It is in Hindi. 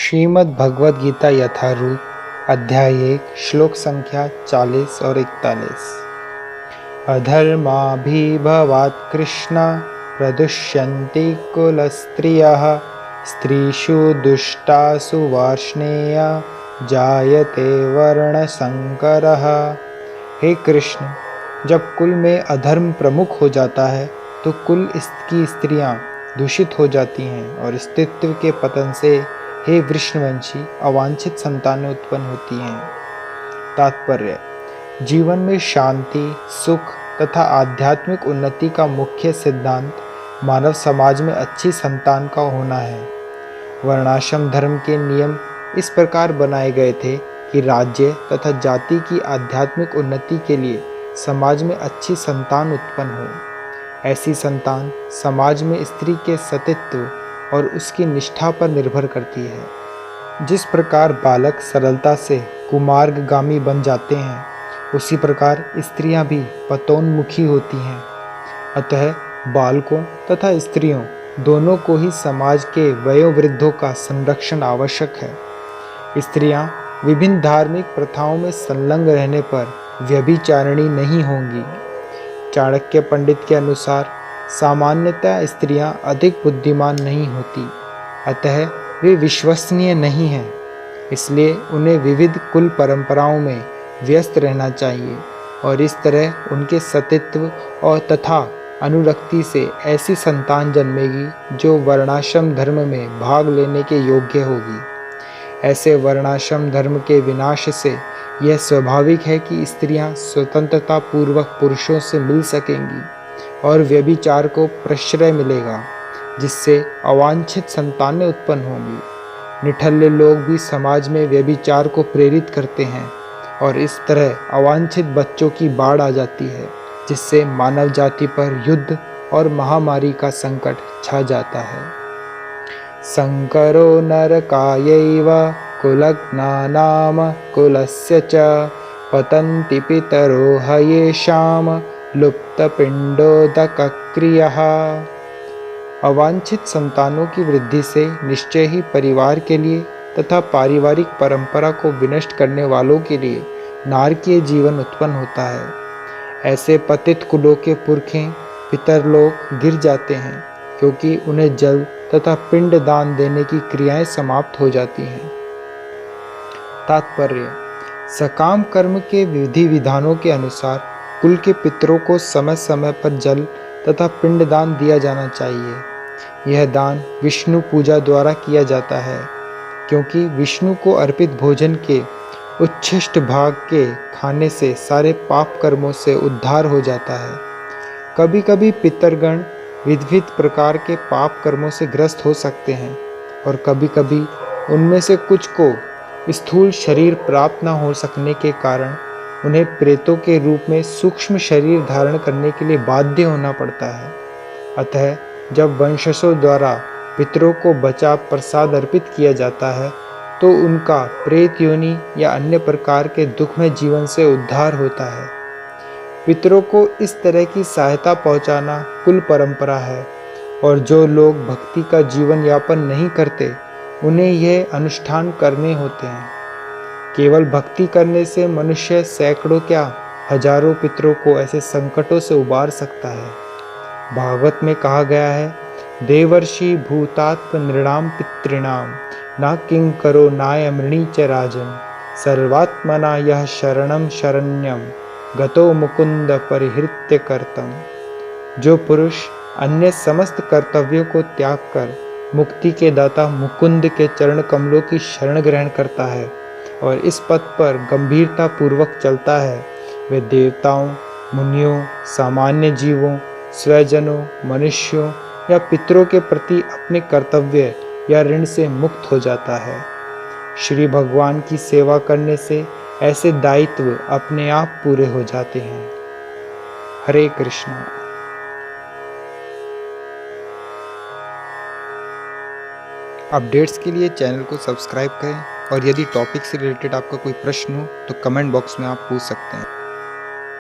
श्रीमद् भगवद गीता यथारूप अध्याय 1 श्लोक संख्या 40 और 41। अधर्माभिभवात् कृष्ण प्रदुष्यन्ति कुलस्त्रियः स्त्रीषु दुष्टासु वार्ष्णेय जायते वर्णसंकरः। हे कृष्ण, जब कुल में अधर्म प्रमुख हो जाता है तो कुल की स्त्रियां दूषित हो जाती हैं और स्त्रीत्व के पतन से हे वृषणवंशी अवांछित संतानें उत्पन्न होती हैं। तात्पर्य: जीवन में शांति, सुख तथा आध्यात्मिक उन्नति का मुख्य सिद्धांत मानव समाज में अच्छी संतान का होना है। वर्णाश्रम धर्म के नियम इस प्रकार बनाए गए थे कि राज्य तथा जाति की आध्यात्मिक उन्नति के लिए समाज में अच्छी संतान उत्पन्न हो। ऐसी संतान समाज में स्त्री के सतीत्व और उसकी निष्ठा पर निर्भर करती है। जिस प्रकार बालक सरलता से कुमार्गगामी बन जाते हैं, उसी प्रकार स्त्रियां भी पतोन्मुखी होती हैं। अतः बालकों तथा स्त्रियों दोनों को ही समाज के वयोवृद्धों का संरक्षण आवश्यक है। स्त्रियां विभिन्न धार्मिक प्रथाओं में संलग्न रहने पर व्यभिचारिणी नहीं होंगी। चाणक्य पंडित के अनुसार सामान्यतः स्त्रियां अधिक बुद्धिमान नहीं होती, अतः वे विश्वसनीय नहीं हैं। इसलिए उन्हें विविध कुल परंपराओं में व्यस्त रहना चाहिए और इस तरह उनके सतीत्व और तथा अनुरक्ति से ऐसी संतान जन्मेगी जो वर्णाश्रम धर्म में भाग लेने के योग्य होगी। ऐसे वर्णाश्रम धर्म के विनाश से यह स्वाभाविक है कि स्त्रियां स्वतंत्रता पूर्वक पुरुषों से मिल सकेंगी और व्यभिचार को प्रश्रय मिलेगा, जिससे अवांछित संतानें उत्पन्न होंगी। निठल्ले लोग भी समाज में व्यभिचार को प्रेरित करते हैं और इस तरह अवांछित बच्चों की बाढ़ आ जाती है, जिससे मानव जाति पर युद्ध और महामारी का संकट छा जाता है। संकरो नरकायैव कुलज्ञानाम कुलस्य च पतन्ति पितरो हयेषाम लुप्तपिंडोदकक्रियः। अवांछित संतानों की वृद्धि से निश्चय ही परिवार के लिए तथा पारिवारिक परंपरा को विनष्ट करने वालों के लिए नारकीय जीवन उत्पन्न होता है। ऐसे पतित कुलों के पुरखे पितरलोक गिर जाते हैं, क्योंकि उन्हें जल तथा पिंड दान देने की क्रियाएं समाप्त हो जाती हैं। तात्पर्य: सकाम कर्म के विधि विधानों के अनुसार कुल के पितरों को समय समय पर जल तथा पिंडदान दिया जाना चाहिए। यह दान विष्णु पूजा द्वारा किया जाता है, क्योंकि विष्णु को अर्पित भोजन के उच्छिष्ट भाग के खाने से सारे पाप कर्मों से उद्धार हो जाता है। कभी कभी पितरगण विविध प्रकार के पाप कर्मों से ग्रस्त हो सकते हैं और कभी कभी उनमें से कुछ को स्थूल शरीर प्राप्त न हो सकने के कारण उन्हें प्रेतों के रूप में सूक्ष्म शरीर धारण करने के लिए बाध्य होना पड़ता है। अतः जब वंशजों द्वारा पितरों को बचा प्रसाद अर्पित किया जाता है तो उनका प्रेत योनि या अन्य प्रकार के दुखमय जीवन से उद्धार होता है। पितरों को इस तरह की सहायता पहुंचाना कुल परंपरा है और जो लोग भक्ति का जीवन यापन नहीं करते उन्हें यह अनुष्ठान करने होते हैं। केवल भक्ति करने से मनुष्य सैकड़ों क्या हजारों पितरों को ऐसे संकटों से उबार सकता है। भागवत में कहा गया है, देवर्षि भूतात्म नृणाम पितॄणाम न किंकरो नायमृणी च राजन सर्वात्मना यह शरणम शरण्यम गतो मुकुंद परिहृत्य कर्तम। जो पुरुष अन्य समस्त कर्तव्यों को त्याग कर मुक्ति के दाता मुकुंद के चरण कमलों की शरण ग्रहण करता है और इस पथ पर गंभीरता पूर्वक चलता है, वे देवताओं, मुनियों, सामान्य जीवों, स्वजनों, मनुष्यों या पितरों के प्रति अपने कर्तव्य या ऋण से मुक्त हो जाता है। श्री भगवान की सेवा करने से ऐसे दायित्व अपने आप पूरे हो जाते हैं। हरे कृष्णा। अपडेट्स के लिए चैनल को सब्सक्राइब करें और यदि टॉपिक से रिलेटेड आपका कोई प्रश्न हो तो कमेंट बॉक्स में आप पूछ सकते हैं।